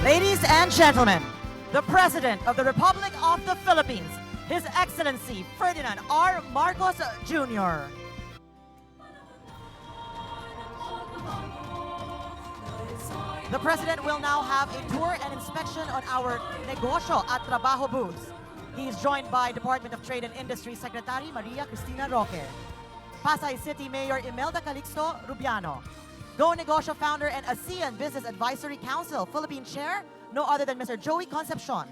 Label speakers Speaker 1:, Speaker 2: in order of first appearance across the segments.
Speaker 1: Ladies and gentlemen, the President of the Republic of the Philippines, His Excellency Ferdinand R. Marcos Jr. The President will now have a tour and inspection on our Negosyo at Trabaho booths. He is joined by Department of Trade and Industry Secretary Maria Cristina Roque, Pasay City Mayor Imelda Calixto Rubiano, Go Negosyo founder and ASEAN Business Advisory Council Philippine Chair, no other than Mr. Joey Concepcion,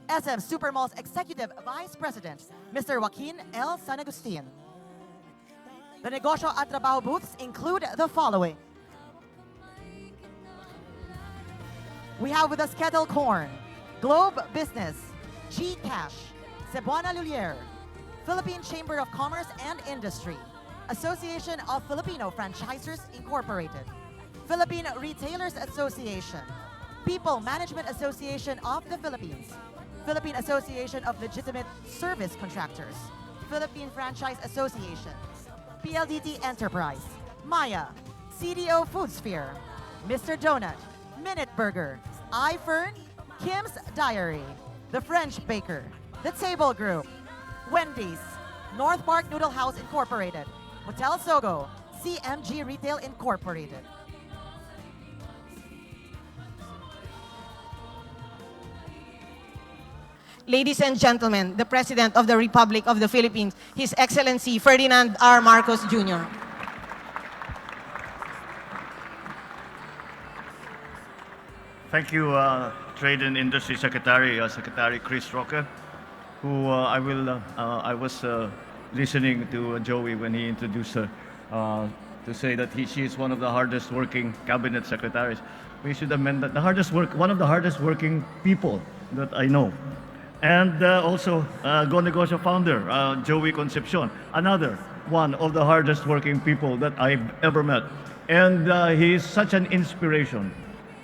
Speaker 1: SM Supermalls Executive Vice President, Mr. Joaquin L. San Agustin. The Negosyo at Trabaho booths include the following. We have with us Kettle Corn, Globe Business, GCash, Cebuana Lulier, Philippine Chamber of Commerce and Industry, Association of Filipino Franchisers Incorporated, Philippine Retailers Association, People Management Association of the Philippines, Philippine Association of Legitimate Service Contractors, Philippine Franchise Association, PLDT Enterprise, Maya, CDO Foodsphere, Mr. Donut, Minute Burger, iFern, Kim's Diary, The French Baker, The Table Group, Wendy's, North Park Noodle House Incorporated, Hotel Sogo, CMG Retail Incorporated.
Speaker 2: Ladies and gentlemen, the President of the Republic of the Philippines, His Excellency Ferdinand R. Marcos Jr.
Speaker 3: Thank you, Trade and Industry Secretary, Secretary Chris Roque, who I was listening to Joey when he introduced her to say that she is one of the hardest working cabinet secretaries. We should amend that one of the hardest working people that I know. And also Go Negosyo founder, Joey Concepcion, another one of the hardest working people that I've ever met. And he is such an inspiration.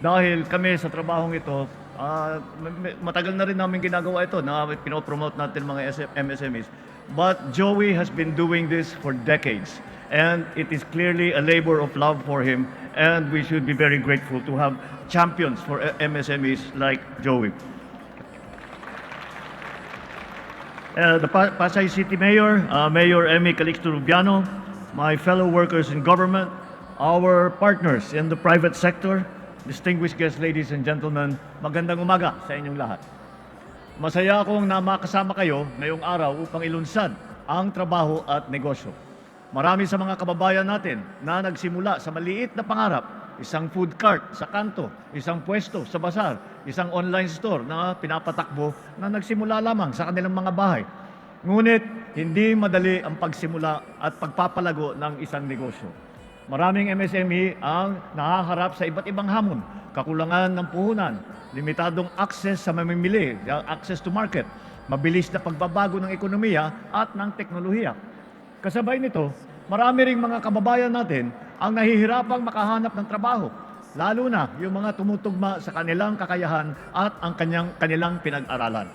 Speaker 3: Dahil kami sa trabahong ito, matagal na rin namin ginagawa ito na pinopromote natin mga MSMEs. But Joey has been doing this for decades. And it is clearly a labor of love for him. And we should be very grateful to have champions for MSMEs like Joey. The Pasay City Mayor, Mayor Emmy Calixto Rubiano, my fellow workers in government, our partners in the private sector, distinguished guests, ladies and gentlemen, magandang umaga sa inyong lahat. Masaya akong na makasama kayo ngayong araw upang ilunsad ang trabaho at negosyo. Marami sa mga kababayan natin na nagsimula sa maliit na pangarap, isang food cart sa kanto, isang pwesto sa basar, isang online store na pinapatakbo na nagsimula lamang sa kanilang mga bahay. Ngunit hindi madali ang pagsimula at pagpapalago ng isang negosyo. Maraming MSME ang nahaharap sa iba't ibang hamon, kakulangan ng puhunan, limitadong access sa mamimili, access to market, mabilis na pagbabago ng ekonomiya at ng teknolohiya. Kasabay nito, marami ring mga kababayan natin ang nahihirapang makahanap ng trabaho, lalo na yung mga tumutugma sa kanilang kakayahan at ang kanilang pinag-aralan.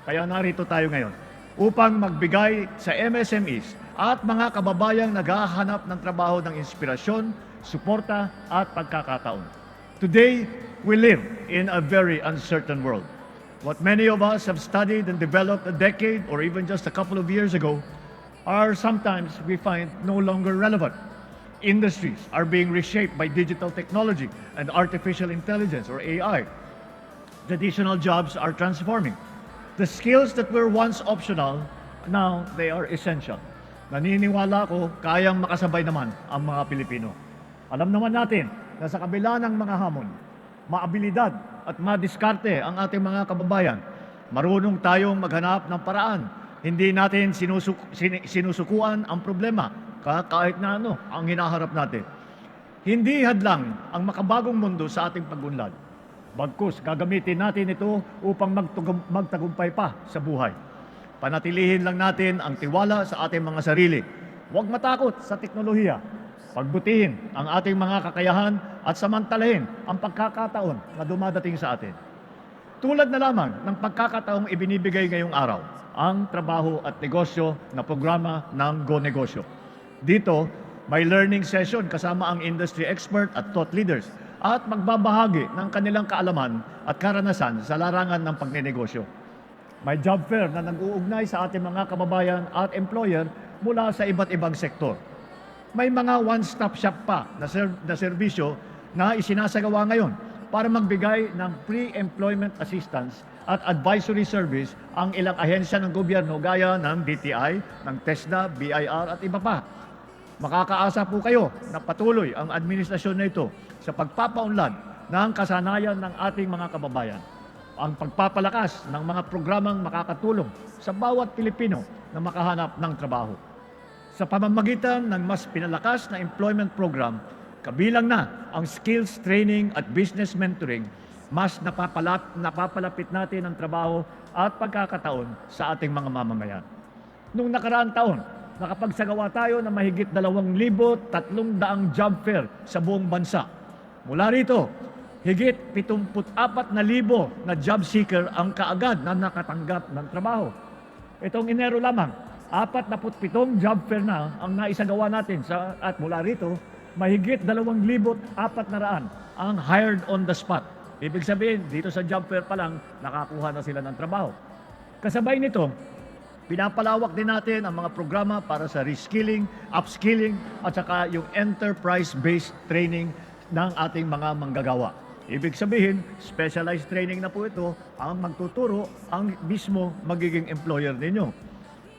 Speaker 3: Kaya narito tayo ngayon upang magbigay sa MSMEs at mga kababayang naghahanap ng trabaho ng inspirasyon, suporta at pagkakataon. Today, we live in a very uncertain world. What many of us have studied and developed a decade or even just a couple of years ago are sometimes we find no longer relevant. Industries are being reshaped by digital technology and artificial intelligence or AI. Traditional jobs are transforming. The skills that were once optional, now they are essential. Naniniwala ko, kayang makasabay naman ang mga Pilipino. Alam naman natin na sa kabila ng mga hamon, maabilidad at madiskarte ang ating mga kababayan. Marunong tayong maghanap ng paraan. Hindi natin sinusukuan ang problema kahit na ang hinaharap natin. Hindi hadlang ang makabagong mundo sa ating pagunlad. Bagkus, gagamitin natin ito upang magtagumpay pa sa buhay. Panatilihin lang natin ang tiwala sa ating mga sarili. Huwag matakot sa teknolohiya. Pagbutihin ang ating mga kakayahan at samantalahin ang pagkakataon na dumadating sa atin. Tulad na lamang ng pagkakataong ibinibigay ngayong araw, ang trabaho at negosyo na programa ng Go Negosyo. Dito, may learning session kasama ang industry expert at thought leaders at magbabahagi ng kanilang kaalaman at karanasan sa larangan ng pagnenegosyo. May job fair na nag-uugnay sa ating mga kababayan at employer mula sa iba't ibang sektor. May mga one-stop shop pa na serbisyo na isinasagawa ngayon para magbigay ng pre-employment assistance at advisory service ang ilang ahensya ng gobyerno gaya ng DTI, ng TESDA, BIR at iba pa. Makakaasa po kayo na patuloy ang administrasyon na ito sa pagpapaunlad ng kasanayan ng ating mga kababayan. Ang pagpapalakas ng mga programang makakatulong sa bawat Pilipino na makahanap ng trabaho. Sa pamamagitan ng mas pinalakas na employment program, kabilang na ang skills training at business mentoring, mas napapalapit natin ang trabaho at pagkakataon sa ating mga mamamayan. Noong nakaraang taon, nakapagsagawa tayo ng mahigit 2,300 job fair sa buong bansa. Mula rito, higit 74,000 na job seeker ang kaagad na nakatanggap ng trabaho. Itong Enero lamang, 47 job fair na ang naisagawa natin at mula rito, mahigit 2,400 ang hired on the spot. Ibig sabihin, dito sa job fair pa lang, nakakuha na sila ng trabaho. Kasabay nito, pinapalawak din natin ang mga programa para sa reskilling, upskilling, at saka yung enterprise-based training ng ating mga manggagawa. Ibig sabihin, specialized training na po ito ang magtuturo ang mismo magiging employer ninyo.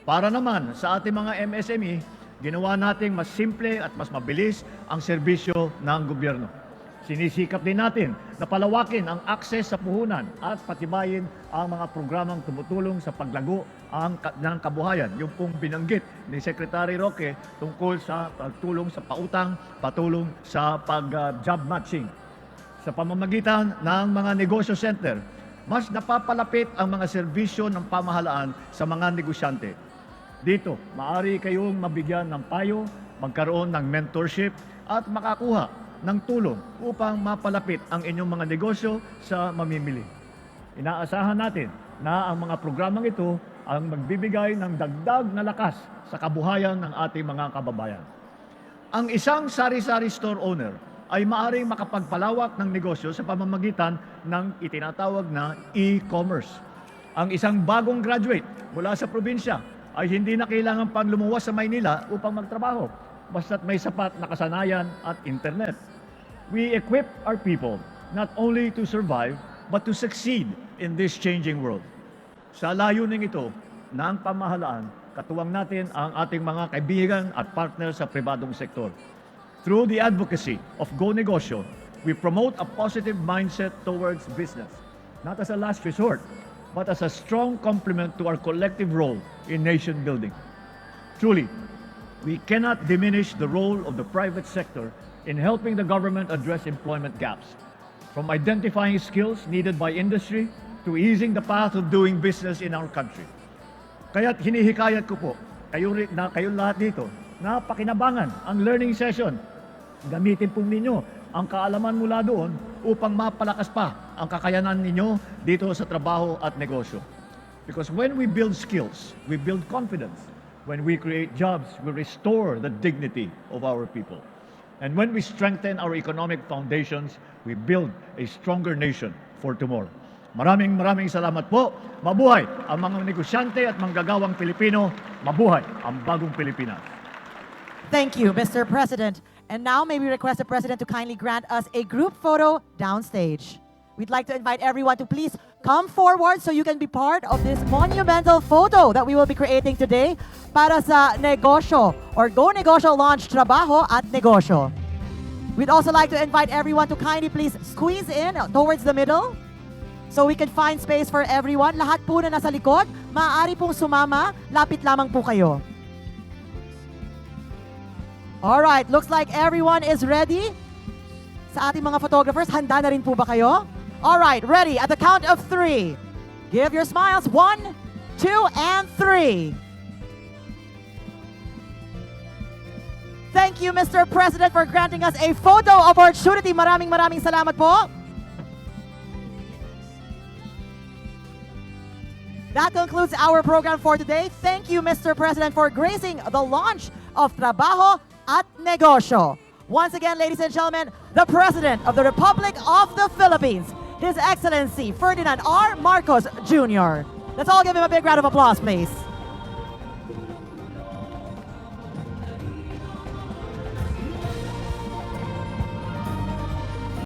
Speaker 3: Para naman sa ating mga MSME, ginawa nating mas simple at mas mabilis ang serbisyo ng gobyerno. Sinisikap din natin na palawakin ang akses sa puhunan at patibayin ang mga programang tumutulong sa paglago ng kabuhayan. Yung pong binanggit ni Secretary Roque tungkol sa pagtulong sa pautang, patulong sa pag-job matching. Sa pamamagitan ng mga negosyo center, mas napapalapit ang mga serbisyo ng pamahalaan sa mga negosyante. Dito, maaari kayong mabigyan ng payo, magkaroon ng mentorship at makakuha ng tulong upang mapalapit ang inyong mga negosyo sa mamimili. Inaasahan natin na ang mga programang ito ang magbibigay ng dagdag na lakas sa kabuhayan ng ating mga kababayan. Ang isang sari-sari store owner ay maaaring makapagpalawak ng negosyo sa pamamagitan ng itinatawag na e-commerce. Ang isang bagong graduate mula sa probinsya ay hindi na kailangan pang lumuwas sa Maynila upang magtrabaho, basta't may sapat na kasanayan at internet. We equip our people not only to survive, but to succeed in this changing world. Sa layuning ito ng pamahalaan, katuwang natin ang ating mga kaibigan at partner sa pribadong sektor. Through the advocacy of Go Negosyo, we promote a positive mindset towards business, not as a last resort, but as a strong complement to our collective role in nation building. Truly, we cannot diminish the role of the private sector in helping the government address employment gaps, from identifying skills needed by industry to easing the path of doing business in our country. Kaya't hinihikayat ko po kayong lahat dito na pakinabangan ang learning session. Gamitin po ninyo ang kaalaman mula doon upang mapalakas pa ang kakayanan ninyo dito sa trabaho at negosyo. Because when we build skills, we build confidence. When we create jobs, we restore the dignity of our people. And when we strengthen our economic foundations, we build a stronger nation for tomorrow. Maraming salamat po. Mabuhay ang mga negosyante at manggagawang Pilipino. Mabuhay ang bagong Pilipinas.
Speaker 1: Thank you, Mr. President. And now may we request the President to kindly grant us a group photo downstage. We'd like to invite everyone to please come forward so you can be part of this monumental photo that we will be creating today para sa negosyo or Go Negosyo launch trabaho at negosyo. We'd also like to invite everyone to kindly please squeeze in towards the middle so we can find space for everyone. Lahat po na nasa likod, maaari pong sumama, lapit lamang po kayo. Alright, looks like everyone is ready. Sa ating mga photographers, handa na rin po ba kayo? Alright, ready at the count of 3. Give your smiles. 1, 2, and 3. Thank you, Mr. President, for granting us a photo opportunity. Maraming salamat po. That concludes our program for today. Thank you, Mr. President, for gracing the launch of Trabaho at Negosyo. Once again, ladies and gentlemen, the President of the Republic of the Philippines, His Excellency Ferdinand R. Marcos Jr. Let's all give him a big round of applause, please.